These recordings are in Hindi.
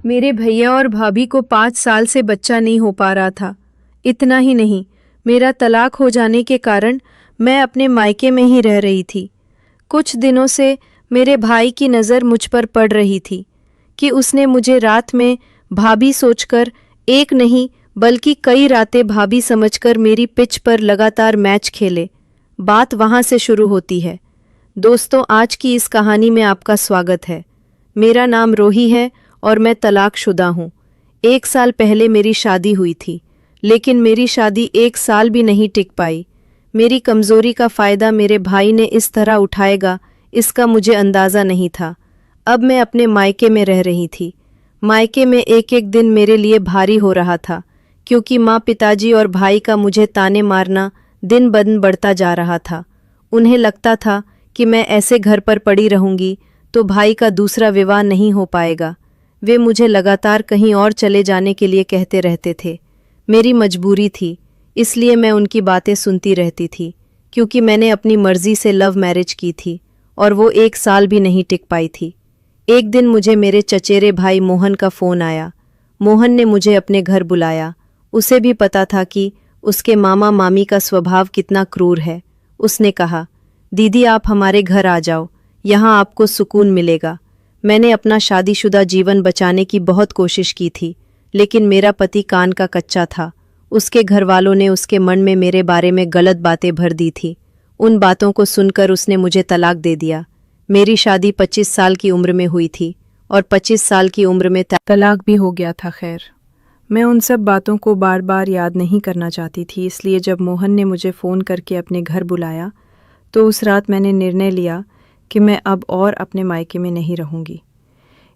मेरे भैया और भाभी को 5 साल से बच्चा नहीं हो पा रहा था। इतना ही नहीं, मेरा तलाक हो जाने के कारण मैं अपने मायके में ही रह रही थी। कुछ दिनों से मेरे भाई की नज़र मुझ पर पड़ रही थी कि उसने मुझे रात में भाभी सोचकर एक नहीं बल्कि कई रातें भाभी समझकर मेरी पिच पर लगातार मैच खेले। बात वहाँ से शुरू होती है। दोस्तों, आज की इस कहानी में आपका स्वागत है। मेरा नाम रोही है और मैं तलाकशुदा हूँ। 1 साल पहले मेरी शादी हुई थी, लेकिन मेरी शादी 1 साल भी नहीं टिक पाई। मेरी कमज़ोरी का फ़ायदा मेरे भाई ने इस तरह उठाएगा, इसका मुझे अंदाज़ा नहीं था। अब मैं अपने मायके में रह रही थी। मायके में एक एक दिन मेरे लिए भारी हो रहा था, क्योंकि माँ, पिताजी और भाई का मुझे ताने मारना दिन ब दिन बढ़ता जा रहा था। उन्हें लगता था कि मैं ऐसे घर पर पड़ी रहूंगी तो भाई का दूसरा विवाह नहीं हो पाएगा। वे मुझे लगातार कहीं और चले जाने के लिए कहते रहते थे। मेरी मजबूरी थी, इसलिए मैं उनकी बातें सुनती रहती थी, क्योंकि मैंने अपनी मर्जी से लव मैरिज की थी और वो 1 साल भी नहीं टिक पाई थी। एक दिन मुझे मेरे चचेरे भाई मोहन का फ़ोन आया। मोहन ने मुझे अपने घर बुलाया। उसे भी पता था कि उसके मामा मामी का स्वभाव कितना क्रूर है। उसने कहा, दीदी आप हमारे घर आ जाओ, यहाँ आपको सुकून मिलेगा। मैंने अपना शादीशुदा जीवन बचाने की बहुत कोशिश की थी, लेकिन मेरा पति कान का कच्चा था। उसके घरवालों ने उसके मन में मेरे बारे में गलत बातें भर दी थी। उन बातों को सुनकर उसने मुझे तलाक दे दिया। मेरी शादी 25 साल की उम्र में हुई थी और 25 साल की उम्र में तलाक भी हो गया था। खैर, मैं उन सब बातों को बार बार याद नहीं करना चाहती थी, इसलिए जब मोहन ने मुझे फ़ोन करके अपने घर बुलाया तो उस रात मैंने निर्णय लिया कि मैं अब और अपने मायके में नहीं रहूँगी।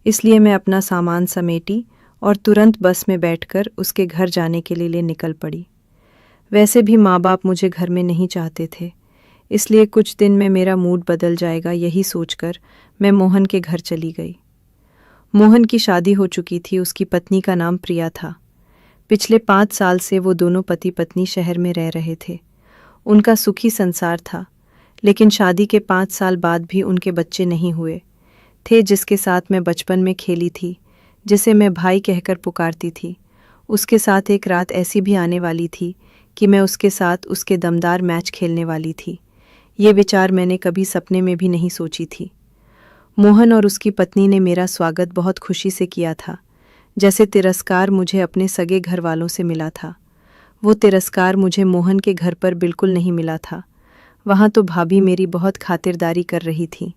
इसलिए मैं अपना सामान समेटी और तुरंत बस में बैठकर उसके घर जाने के लिए निकल पड़ी। वैसे भी माँ बाप मुझे घर में नहीं चाहते थे, इसलिए कुछ दिन में मेरा मूड बदल जाएगा, यही सोचकर मैं मोहन के घर चली गई। मोहन की शादी हो चुकी थी। उसकी पत्नी का नाम प्रिया था। पिछले 5 साल से वो दोनों पति पत्नी शहर में रह रहे थे। उनका सुखी संसार था, लेकिन शादी के 5 साल बाद भी उनके बच्चे नहीं हुए थे। जिसके साथ मैं बचपन में खेली थी, जिसे मैं भाई कहकर पुकारती थी, उसके साथ एक रात ऐसी भी आने वाली थी कि मैं उसके साथ उसके दमदार मैच खेलने वाली थी। ये विचार मैंने कभी सपने में भी नहीं सोची थी। मोहन और उसकी पत्नी ने मेरा स्वागत बहुत खुशी से किया था, जैसे तिरस्कार मुझे अपने सगे घर वालों से मिला था। वो तिरस्कार मुझे मोहन के घर पर बिल्कुल नहीं मिला था। वहाँ तो भाभी मेरी बहुत खातिरदारी कर रही थी।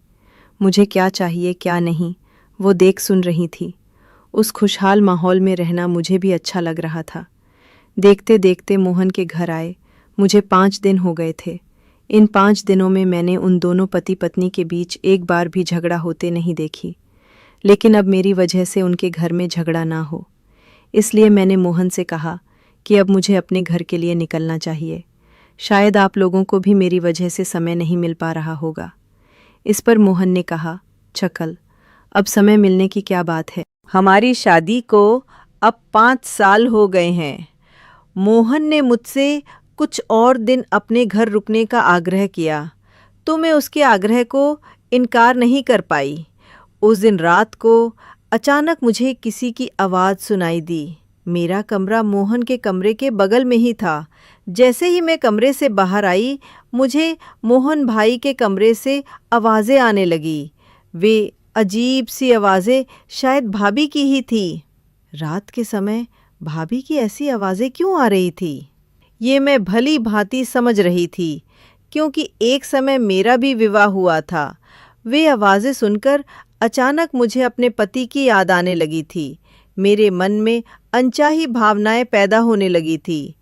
मुझे क्या चाहिए क्या नहीं, वो देख सुन रही थी। उस खुशहाल माहौल में रहना मुझे भी अच्छा लग रहा था। देखते देखते मोहन के घर आए। मुझे 5 दिन हो गए थे। इन 5 दिनों में मैंने उन दोनों पति पत्नी के बीच एक बार भी झगड़ा होते नहीं देखी, लेकिन अब मेरी वजह से उनके घर में झगड़ा ना हो, इसलिए मैंने मोहन से कहा कि अब मुझे अपने घर के लिए निकलना चाहिए। शायद आप लोगों को भी मेरी वजह से समय नहीं मिल पा रहा होगा। इस पर मोहन ने कहा, चकल, अब समय मिलने की क्या बात है, हमारी शादी को अब 5 साल हो गए हैं। मोहन ने मुझसे कुछ और दिन अपने घर रुकने का आग्रह किया, तो मैं उसके आग्रह को इनकार नहीं कर पाई। उस दिन रात को अचानक मुझे किसी की आवाज़ सुनाई दी। मेरा कमरा मोहन के कमरे के बगल में ही था। जैसे ही मैं कमरे से बाहर आई, मुझे मोहन भाई के कमरे से आवाज़ें आने लगी। वे अजीब सी आवाज़ें शायद भाभी की ही थी। रात के समय भाभी की ऐसी आवाज़ें क्यों आ रही थी, ये मैं भली भांति समझ रही थी, क्योंकि एक समय मेरा भी विवाह हुआ था। वे आवाज़ें सुनकर अचानक मुझे अपने पति की याद आने लगी थी। मेरे मन में अनचाही भावनाएं पैदा होने लगी थी।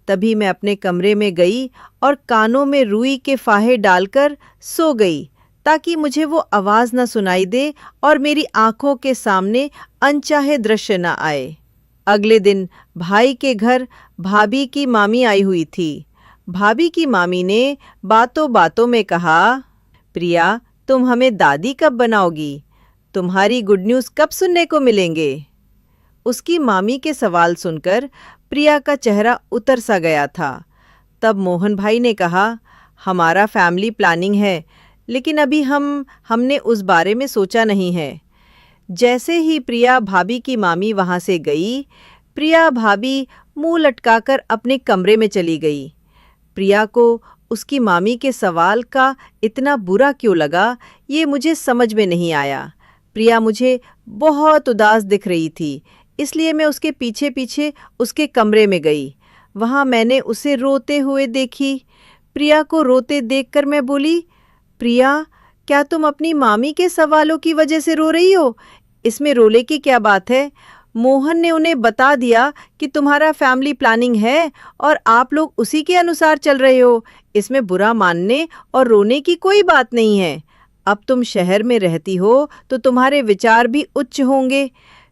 तभी मैं अपने कमरे में गई और कानों में रुई के फाहे डालकर सो गई, ताकि मुझे वो आवाज़ न सुनाई दे और मेरी आंखों के सामने अनचाहे दृश्य न आए। अगले दिन भाई के घर भाभी की मामी आई हुई थी। भाभी की मामी ने बातों बातों में कहा, प्रिया, तुम हमें दादी कब बनाओगी? तुम्हारी गुड न्यूज़ कब सुनने को मिलेंगे? उसकी मामी के सवाल सुनकर प्रिया का चेहरा उतर सा गया था। तब मोहन भाई ने कहा, हमारा फैमिली प्लानिंग है, लेकिन अभी हमने उस बारे में सोचा नहीं है। जैसे ही प्रिया भाभी की मामी वहां से गई, प्रिया भाभी मुंह लटकाकर अपने कमरे में चली गई। प्रिया को उसकी मामी के सवाल का इतना बुरा क्यों लगा, ये मुझे समझ में नहीं आया। प्रिया मुझे बहुत उदास दिख रही थी, इसलिए मैं उसके पीछे पीछे उसके कमरे में गई। वहां मैंने उसे रोते हुए देखी। प्रिया को रोते देखकर मैं बोली, प्रिया, क्या तुम अपनी मामी के सवालों की वजह से रो रही हो? इसमें रोने की क्या बात है? मोहन ने उन्हें बता दिया कि तुम्हारा फैमिली प्लानिंग है और आप लोग उसी के अनुसार चल रहे हो। इसमें बुरा मानने और रोने की कोई बात नहीं है। अब तुम शहर में रहती हो तो तुम्हारे विचार भी उच्च होंगे।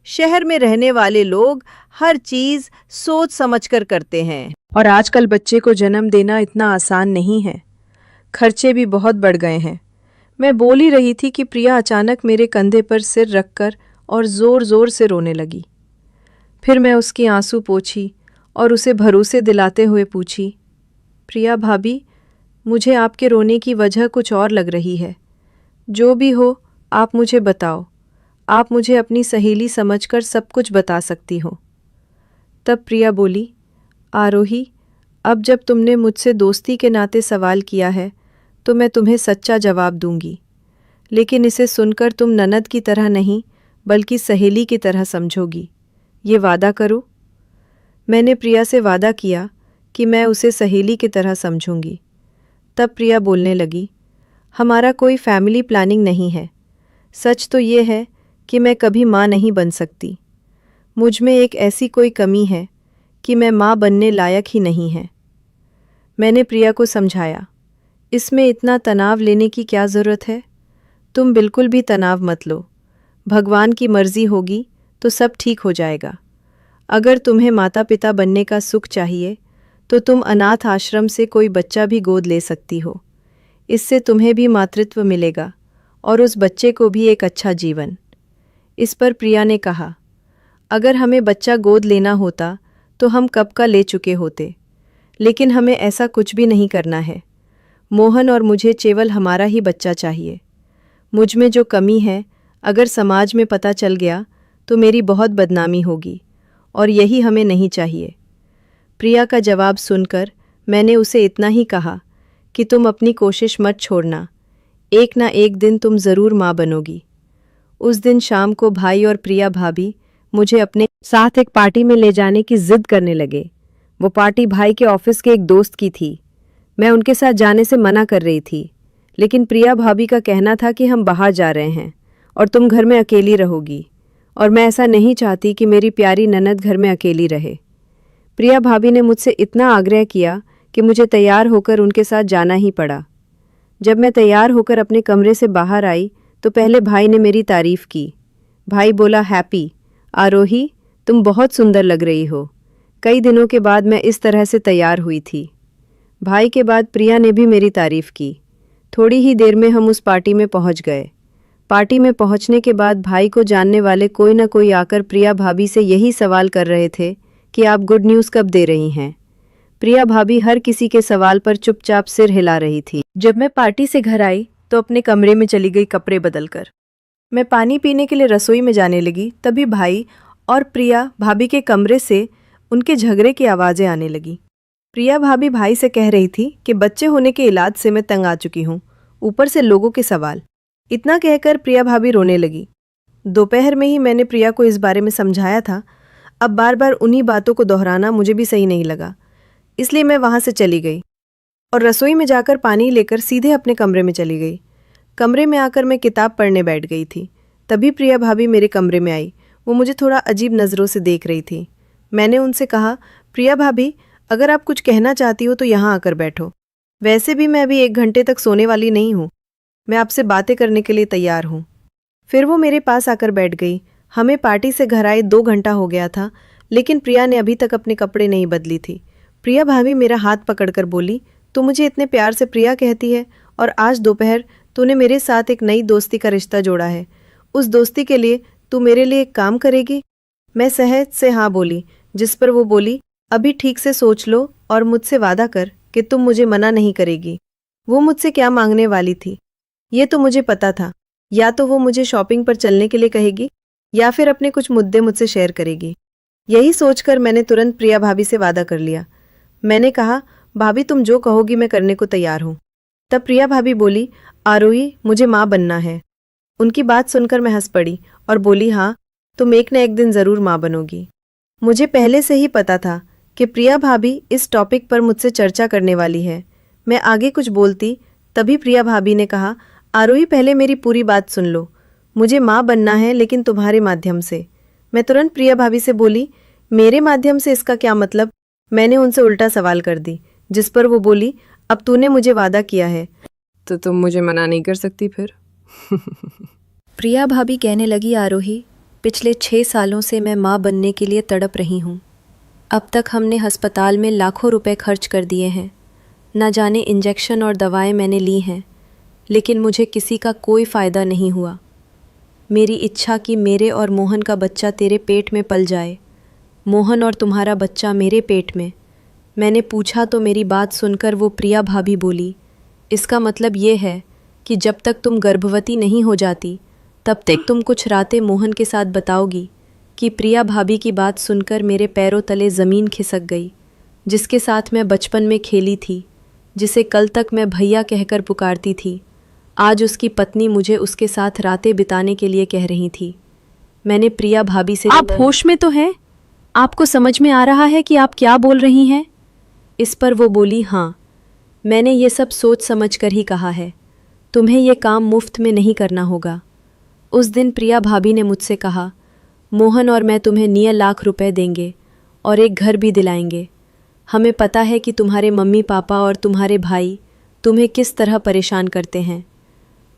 शहर में रहने वाले लोग हर चीज सोच समझकर करते हैं। और आजकल बच्चे को जन्म देना इतना आसान नहीं है, खर्चे भी बहुत बढ़ गए हैं। मैं बोल ही रही थी कि प्रिया अचानक मेरे कंधे पर सिर रखकर और ज़ोर ज़ोर से रोने लगी। फिर मैं उसकी आंसू पोंछी और उसे भरोसे दिलाते हुए पूछी, प्रिया भाभी, मुझे आपके रोने की वजह कुछ और लग रही है। जो भी हो आप मुझे बताओ। आप मुझे अपनी सहेली समझकर सब कुछ बता सकती हो। तब प्रिया बोली, आरोही, अब जब तुमने मुझसे दोस्ती के नाते सवाल किया है तो मैं तुम्हें सच्चा जवाब दूंगी, लेकिन इसे सुनकर तुम ननद की तरह नहीं बल्कि सहेली की तरह समझोगी। ये वादा करो। मैंने प्रिया से वादा किया कि मैं उसे सहेली की तरह समझूंगी। तब प्रिया बोलने लगी, हमारा कोई फैमिली प्लानिंग नहीं है। सच तो ये है कि मैं कभी माँ नहीं बन सकती। मुझ में एक ऐसी कोई कमी है कि मैं माँ बनने लायक ही नहीं है। मैंने प्रिया को समझाया, इसमें इतना तनाव लेने की क्या ज़रूरत है? तुम बिल्कुल भी तनाव मत लो। भगवान की मर्जी होगी तो सब ठीक हो जाएगा। अगर तुम्हें माता पिता बनने का सुख चाहिए तो तुम अनाथ आश्रम से कोई बच्चा भी गोद ले सकती हो। इससे तुम्हें भी मातृत्व मिलेगा और उस बच्चे को भी एक अच्छा जीवन। इस पर प्रिया ने कहा, अगर हमें बच्चा गोद लेना होता तो हम कब का ले चुके होते, लेकिन हमें ऐसा कुछ भी नहीं करना है। मोहन और मुझे केवल हमारा ही बच्चा चाहिए। मुझ में जो कमी है अगर समाज में पता चल गया तो मेरी बहुत बदनामी होगी और यही हमें नहीं चाहिए। प्रिया का जवाब सुनकर मैंने उसे इतना ही कहा कि तुम अपनी कोशिश मत छोड़ना, एक ना एक दिन तुम ज़रूर माँ बनोगी। उस दिन शाम को भाई और प्रिया भाभी मुझे अपने साथ एक पार्टी में ले जाने की जिद करने लगे। वो पार्टी भाई के ऑफिस के एक दोस्त की थी। मैं उनके साथ जाने से मना कर रही थी, लेकिन प्रिया भाभी का कहना था कि हम बाहर जा रहे हैं और तुम घर में अकेली रहोगी, और मैं ऐसा नहीं चाहती कि मेरी प्यारी ननद घर में अकेली रहे। प्रिया भाभी ने मुझसे इतना आग्रह किया कि मुझे तैयार होकर उनके साथ जाना ही पड़ा। जब मैं तैयार होकर अपने कमरे से बाहर आई तो पहले भाई ने मेरी तारीफ की। भाई बोला, हैप्पी, आरोही, तुम बहुत सुंदर लग रही हो। कई दिनों के बाद मैं इस तरह से तैयार हुई थी। भाई के बाद प्रिया ने भी मेरी तारीफ की। थोड़ी ही देर में हम उस पार्टी में पहुंच गए। पार्टी में पहुंचने के बाद भाई को जानने वाले कोई न कोई आकर प्रिया भाभी से यही सवाल कर रहे थे कि आप गुड न्यूज़ कब दे रही हैं। प्रिया भाभी हर किसी के सवाल पर चुपचाप सिर हिला रही थी। जब मैं पार्टी से घर आई तो अपने कमरे में चली गई कपड़े बदलकर। मैं पानी पीने के लिए रसोई में जाने लगी, तभी भाई और प्रिया भाभी के कमरे से उनके झगड़े की आवाज़ें आने लगी। प्रिया भाभी भाई से कह रही थी कि बच्चे होने के इलाज से मैं तंग आ चुकी हूँ, ऊपर से लोगों के सवाल। इतना कहकर प्रिया भाभी रोने लगी। दोपहर में ही मैंने प्रिया को इस बारे में समझाया था। अब बार बार उन्हीं बातों को दोहराना मुझे भी सही नहीं लगा, इसलिए मैं वहाँ से चली गई और रसोई में जाकर पानी लेकर सीधे अपने कमरे में चली गई। कमरे में आकर मैं किताब पढ़ने बैठ गई थी। तभी प्रिया भाभी मेरे कमरे में आई। वो मुझे थोड़ा अजीब नज़रों से देख रही थी। मैंने उनसे कहा, प्रिया भाभी, अगर आप कुछ कहना चाहती हो तो यहाँ आकर बैठो। वैसे भी मैं अभी 1 घंटे तक सोने वाली नहीं हूँ। मैं आपसे बातें करने के लिए तैयार हूँ। फिर वो मेरे पास आकर बैठ गई। हमें पार्टी से घर आए 2 घंटा हो गया था, लेकिन प्रिया ने अभी तक अपने कपड़े नहीं बदली थी। प्रिया भाभी मेरा हाथ पकड़कर बोली, तू मुझे इतने प्यार से प्रिया कहती है और आज दोपहर तूने मेरे साथ एक नई दोस्ती का रिश्ता जोड़ा है। उस दोस्ती के लिए तू मेरे लिए एक काम करेगी? मैं सहज से हाँ बोली, जिस पर वो बोली, अभी ठीक से सोच लो और मुझसे वादा कर कि तुम मुझे मना नहीं करेगी। वो मुझसे क्या मांगने वाली थी ये तो मुझे पता था। या तो वो मुझे शॉपिंग पर चलने के लिए कहेगी या फिर अपने कुछ मुद्दे मुझसे शेयर करेगी। यही सोचकर मैंने तुरंत प्रिया भाभी से वादा कर लिया। मैंने कहा, भाभी तुम जो कहोगी मैं करने को तैयार हूँ। तब प्रिया भाभी बोली, आरोही मुझे माँ बनना है। उनकी बात सुनकर मैं हंस पड़ी और बोली, हाँ तुम एक न एक दिन ज़रूर माँ बनोगी। मुझे पहले से ही पता था कि प्रिया भाभी इस टॉपिक पर मुझसे चर्चा करने वाली है। मैं आगे कुछ बोलती तभी प्रिया भाभी ने कहा, आरोही पहले मेरी पूरी बात सुन लो। मुझे माँ बनना है लेकिन तुम्हारे माध्यम से। मैं तुरंत प्रिया भाभी से बोली, मेरे माध्यम से इसका क्या मतलब? मैंने उनसे उल्टा सवाल कर दी, जिस पर वो बोली, अब तूने मुझे वादा किया है तो तुम मुझे मना नहीं कर सकती फिर? प्रिया भाभी कहने लगी, आरोही पिछले 6 सालों से मैं माँ बनने के लिए तड़प रही हूँ। अब तक हमने अस्पताल में लाखों रुपए खर्च कर दिए हैं। न जाने इंजेक्शन और दवाएं मैंने ली हैं, लेकिन मुझे किसी का कोई फ़ायदा नहीं हुआ। मेरी इच्छा कि मेरे और मोहन का बच्चा तेरे पेट में पल जाए, मोहन और तुम्हारा बच्चा मेरे पेट में। मैंने पूछा तो मेरी बात सुनकर वो प्रिया भाभी बोली, इसका मतलब ये है कि जब तक तुम गर्भवती नहीं हो जाती तब तक तुम कुछ रातें मोहन के साथ बताओगी। कि प्रिया भाभी की बात सुनकर मेरे पैरों तले ज़मीन खिसक गई। जिसके साथ मैं बचपन में खेली थी, जिसे कल तक मैं भैया कहकर पुकारती थी, आज उसकी पत्नी मुझे उसके साथ रातें बिताने के लिए कह रही थी। मैंने प्रिया भाभी से, आप होश में तो हैं? आपको समझ में आ रहा है कि आप क्या बोल रही हैं? इस पर वो बोली, हाँ मैंने ये सब सोच समझ कर ही कहा है। तुम्हें ये काम मुफ्त में नहीं करना होगा। उस दिन प्रिया भाभी ने मुझसे कहा, मोहन और मैं तुम्हें 9 लाख रुपए देंगे और एक घर भी दिलाएंगे। हमें पता है कि तुम्हारे मम्मी पापा और तुम्हारे भाई तुम्हें किस तरह परेशान करते हैं।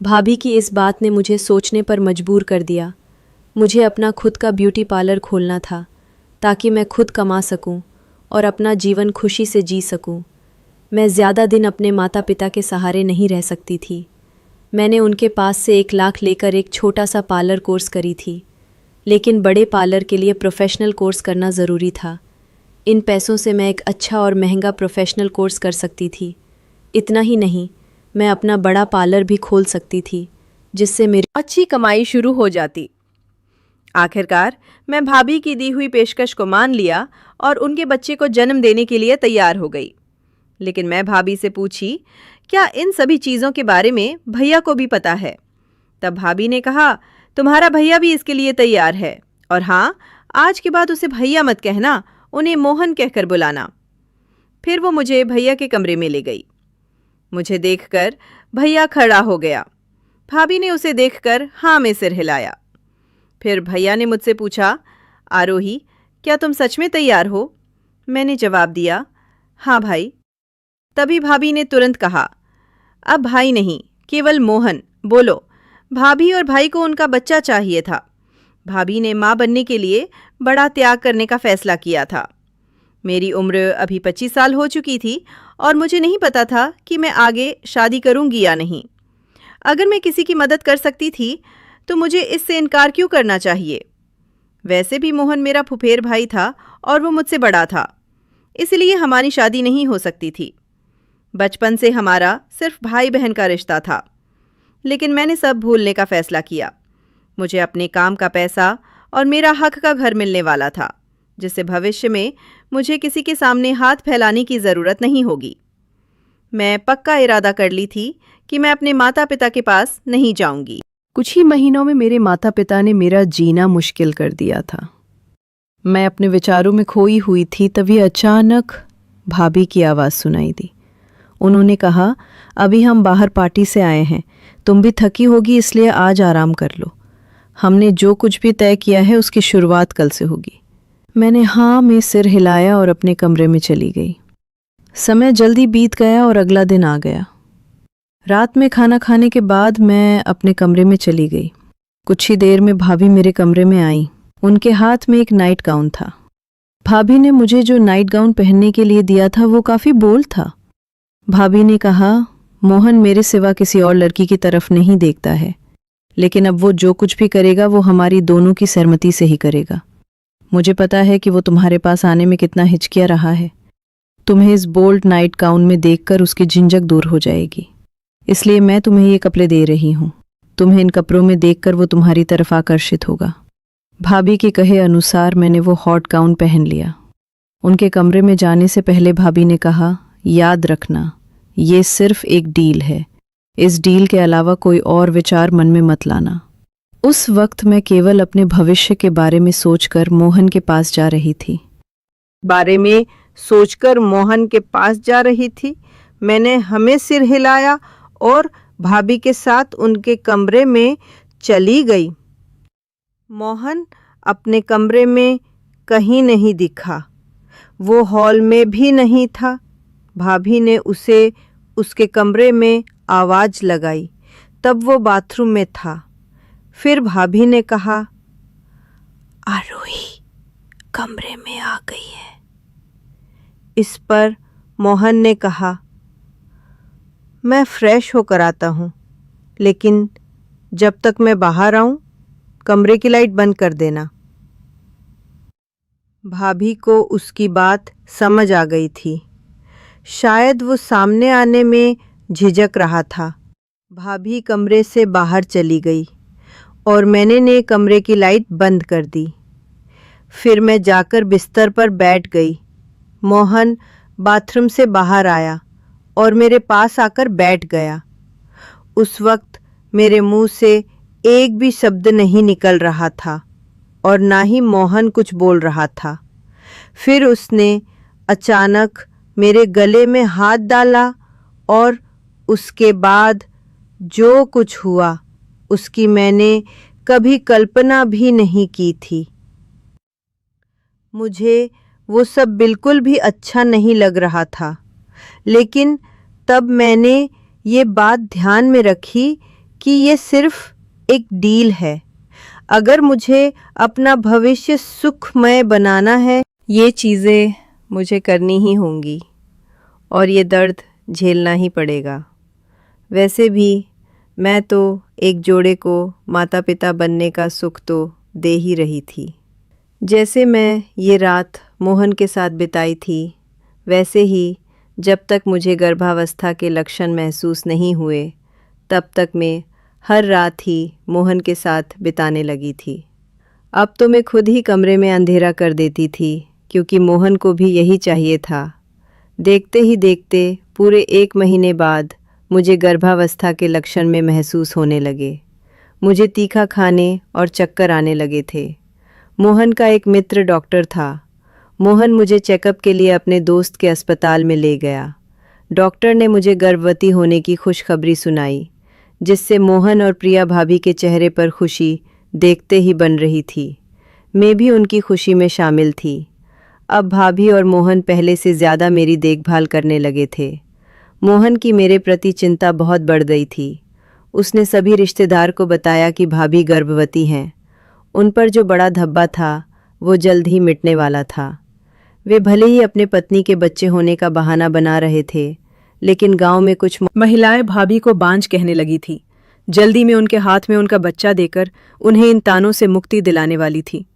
भाभी की इस बात ने मुझे सोचने पर मजबूर कर दिया। मुझे अपना खुद का ब्यूटी पार्लर खोलना था ताकि मैं खुद कमा सकूं और अपना जीवन खुशी से जी सकूं। मैं ज़्यादा दिन अपने माता पिता के सहारे नहीं रह सकती थी। मैंने उनके पास से 1 लाख लेकर एक छोटा सा पार्लर कोर्स करी थी, लेकिन बड़े पार्लर के लिए प्रोफेशनल कोर्स करना ज़रूरी था। इन पैसों से मैं एक अच्छा और महंगा प्रोफेशनल कोर्स कर सकती थी। इतना ही नहीं, मैं अपना बड़ा पार्लर भी खोल सकती थी, जिससे मेरी अच्छी कमाई शुरू हो जाती। आखिरकार मैं भाभी की दी हुई पेशकश को मान लिया और उनके बच्चे को जन्म देने के लिए तैयार हो गई। लेकिन मैं भाभी से पूछी, क्या इन सभी चीज़ों के बारे में भैया को भी पता है? तब भाभी ने कहा, तुम्हारा भैया भी इसके लिए तैयार है, और हाँ, आज के बाद उसे भैया मत कहना, उन्हें मोहन कहकर बुलाना। फिर वो मुझे भैया के कमरे में ले गई। मुझे देखकर भैया खड़ा हो गया। भाभी ने उसे देखकर हाँ में सिर हिलाया। फिर भैया ने मुझसे पूछा, आरोही क्या तुम सच में तैयार हो? मैंने जवाब दिया, हाँ भाई। तभी भाभी ने तुरंत कहा, अब भाई नहीं, केवल मोहन। बोलो। भाभी और भाई को उनका बच्चा चाहिए था। भाभी ने माँ बनने के लिए बड़ा त्याग करने का फैसला किया था। मेरी उम्र अभी 25 साल हो चुकी थी और मुझे नहीं पता था कि मैं आगे शादी करूंगी या नहीं। अगर मैं किसी की मदद कर सकती थी तो मुझे इससे इनकार क्यों करना चाहिए? वैसे भी मोहन मेरा फुफेर भाई था और वो मुझसे बड़ा था, इसलिए हमारी शादी नहीं हो सकती थी। बचपन से हमारा सिर्फ भाई बहन का रिश्ता था। लेकिन मैंने सब भूलने का फैसला किया। मुझे अपने काम का पैसा और मेरा हक का घर मिलने वाला था, जिससे भविष्य में मुझे किसी के सामने हाथ फैलाने की ज़रूरत नहीं होगी। मैं पक्का इरादा कर ली थी कि मैं अपने माता पिता के पास नहीं जाऊंगी। कुछ ही महीनों में मेरे माता पिता ने मेरा जीना मुश्किल कर दिया था। मैं अपने विचारों में खोई हुई थी, तभी अचानक भाभी की आवाज़ सुनाई दी। उन्होंने कहा, अभी हम बाहर पार्टी से आए हैं, तुम भी थकी होगी, इसलिए आज आराम कर लो। हमने जो कुछ भी तय किया है उसकी शुरुआत कल से होगी। मैंने हाँ में सिर हिलाया और अपने कमरे में चली गई। समय जल्दी बीत गया और अगला दिन आ गया। रात में खाना खाने के बाद मैं अपने कमरे में चली गई। कुछ ही देर में भाभी मेरे कमरे में आई। उनके हाथ में एक नाइट गाउन था। भाभी ने मुझे जो नाइट गाउन पहनने के लिए दिया था वो काफ़ी बोल्ड था। भाभी ने कहा, मोहन मेरे सिवा किसी और लड़की की तरफ नहीं देखता है, लेकिन अब वो जो कुछ भी करेगा वो हमारी दोनों की सहमति से ही करेगा। मुझे पता है कि वो तुम्हारे पास आने में कितना हिचकिया रहा है। तुम्हें इस बोल्ड नाइट गाउन में देखकर उसकी झिंझक दूर हो जाएगी, इसलिए मैं तुम्हें ये कपड़े दे रही हूँ। तुम्हें इन कपड़ों में देखकर वो तुम्हारी तरफ आकर्षित होगा। भाभी के कहे अनुसार मैंने वो हॉट गाउन पहन लिया। उनके कमरे में जाने से पहले भाभी ने कहा, याद रखना, ये सिर्फ एक डील है। इस डील के अलावा कोई और विचार मन में मत लाना। उस वक्त मैं केवल अपने भविष्य के बारे में सोचकर मोहन के पास जा रही थी। मैंने हमें सिर हिलाया और भाभी के साथ उनके कमरे में चली गई। मोहन अपने कमरे में कहीं नहीं दिखा। वो हॉल में भी नहीं था। भाभी ने उसे उसके कमरे में आवाज़ लगाई, तब वो बाथरूम में था। फिर भाभी ने कहा, आरोही कमरे में आ गई है। इस पर मोहन ने कहा, मैं फ्रेश होकर आता हूँ, लेकिन जब तक मैं बाहर आऊँ कमरे की लाइट बंद कर देना। भाभी को उसकी बात समझ आ गई थी। शायद वो सामने आने में झिझक रहा था। भाभी कमरे से बाहर चली गई और मैंने कमरे की लाइट बंद कर दी। फिर मैं जाकर बिस्तर पर बैठ गई। मोहन बाथरूम से बाहर आया और मेरे पास आकर बैठ गया। उस वक्त मेरे मुंह से एक भी शब्द नहीं निकल रहा था और ना ही मोहन कुछ बोल रहा था। फिर उसने अचानक मेरे गले में हाथ डाला और उसके बाद जो कुछ हुआ उसकी मैंने कभी कल्पना भी नहीं की थी। मुझे वो सब बिल्कुल भी अच्छा नहीं लग रहा था, लेकिन तब मैंने ये बात ध्यान में रखी कि ये सिर्फ एक डील है। अगर मुझे अपना भविष्य सुखमय बनाना है, ये चीज़ें मुझे करनी ही होंगी और ये दर्द झेलना ही पड़ेगा। वैसे भी मैं तो एक जोड़े को माता पिता बनने का सुख तो दे ही रही थी। जैसे मैं ये रात मोहन के साथ बिताई थी, वैसे ही जब तक मुझे गर्भावस्था के लक्षण महसूस नहीं हुए, तब तक मैं हर रात ही मोहन के साथ बिताने लगी थी। अब तो मैं खुद ही कमरे में अंधेरा कर देती थी, क्योंकि मोहन को भी यही चाहिए था। देखते ही देखते पूरे 1 महीने बाद मुझे गर्भावस्था के लक्षण में महसूस होने लगे। मुझे तीखा खाने और चक्कर आने लगे थे। मोहन का एक मित्र डॉक्टर था। मोहन मुझे चेकअप के लिए अपने दोस्त के अस्पताल में ले गया। डॉक्टर ने मुझे गर्भवती होने की खुशखबरी सुनाई, जिससे मोहन और प्रिया भाभी के चेहरे पर खुशी देखते ही बन रही थी। मैं भी उनकी खुशी में शामिल थी। अब भाभी और मोहन पहले से ज़्यादा मेरी देखभाल करने लगे थे। मोहन की मेरे प्रति चिंता बहुत बढ़ गई थी। उसने सभी रिश्तेदार को बताया कि भाभी गर्भवती हैं। उन पर जो बड़ा धब्बा था वो जल्द ही मिटने वाला था। वे भले ही अपने पत्नी के बच्चे होने का बहाना बना रहे थे, लेकिन गांव में कुछ महिलाएं भाभी को बांझ कहने लगी थी। जल्दी में उनके हाथ में उनका बच्चा देकर उन्हें इन तानों से मुक्ति दिलाने वाली थी।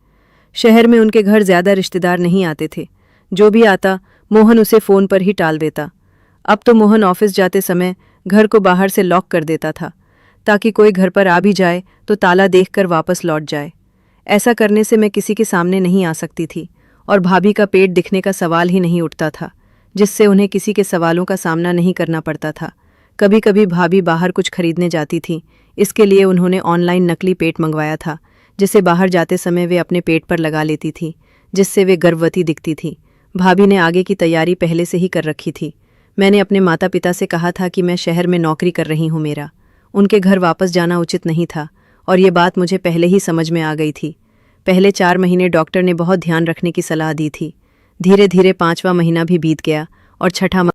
शहर में उनके घर ज़्यादा रिश्तेदार नहीं आते थे। जो भी आता मोहन उसे फ़ोन पर ही टाल देता। अब तो मोहन ऑफिस जाते समय घर को बाहर से लॉक कर देता था, ताकि कोई घर पर आ भी जाए तो ताला देखकर वापस लौट जाए। ऐसा करने से मैं किसी के सामने नहीं आ सकती थी और भाभी का पेट दिखने का सवाल ही नहीं उठता था, जिससे उन्हें किसी के सवालों का सामना नहीं करना पड़ता था। कभी कभी भाभी बाहर कुछ खरीदने जाती थी। इसके लिए उन्होंने ऑनलाइन नकली पेट मंगवाया था, जिसे बाहर जाते समय वे अपने पेट पर लगा लेती थी, जिससे वे गर्भवती दिखती थी। भाभी ने आगे की तैयारी पहले से ही कर रखी थी। मैंने अपने माता पिता से कहा था कि मैं शहर में नौकरी कर रही हूँ। मेरा उनके घर वापस जाना उचित नहीं था और ये बात मुझे पहले ही समझ में आ गई थी। पहले 4 महीने डॉक्टर ने बहुत ध्यान रखने की सलाह दी थी। धीरे धीरे 5वां महीना भी बीत गया और छठा